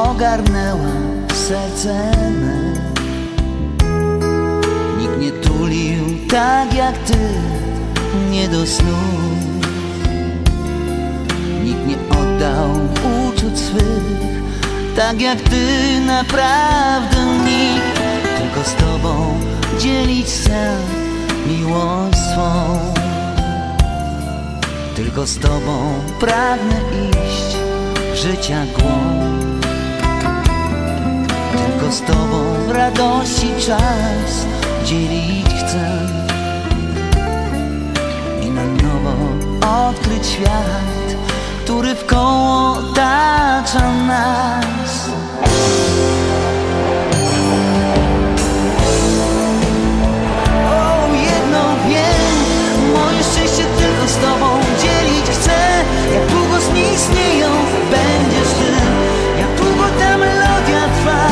ogarnęła serce me. Nikt nie tulił tak jak ty mnie do snu. Nikt nie oddał uczuć swych tak jak ty, naprawdę nikt. Tylko z tobą dzielić sen, miłość swą. Tylko z tobą pragnę iść w życia głąb. Tylko z tobą radości czas dzielić chcę i na nowo odkryć świat, który wkoło otacza nas. O, jedno wiem, moje szczęście tylko z tobą dzielić chcę. Jak długo sny istnieją, będziesz ty. Jak długo ta melodia trwa,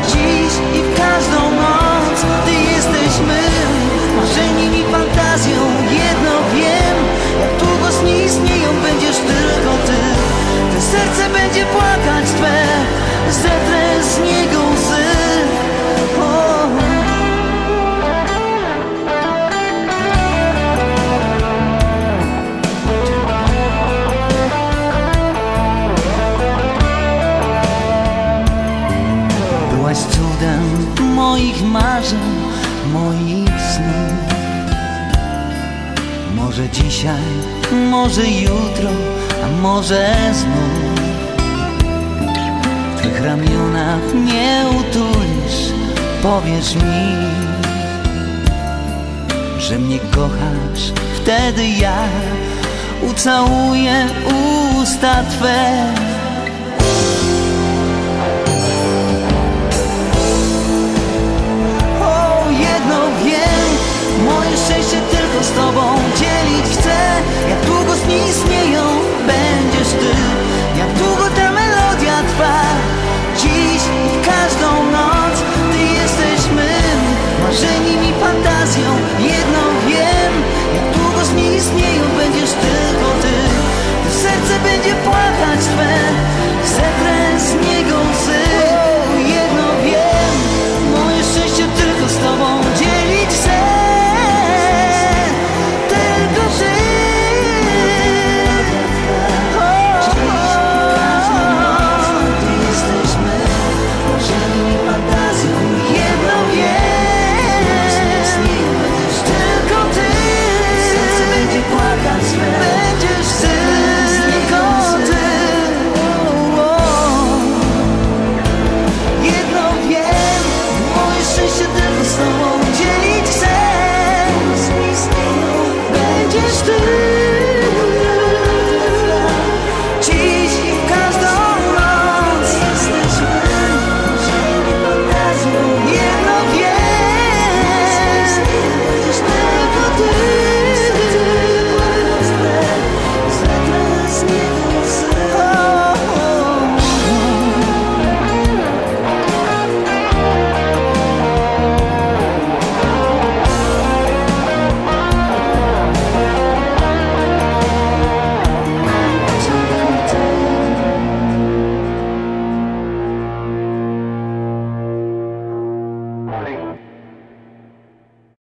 dziś i w każdą noc ty jesteś mym marzeniem i fantazją. Jedno wiem, jak długo sny istnieją, będziesz tylko ty. Te serce będzie płakać twe, zetrę z niego łzy. Byłaś cudem moich marzeń, moich snów. Może dzisiaj, może jutro, a może znów w twych ramionach mnie utulisz. Powiesz mi, że mnie kochasz, wtedy ja ucałuję usta twe.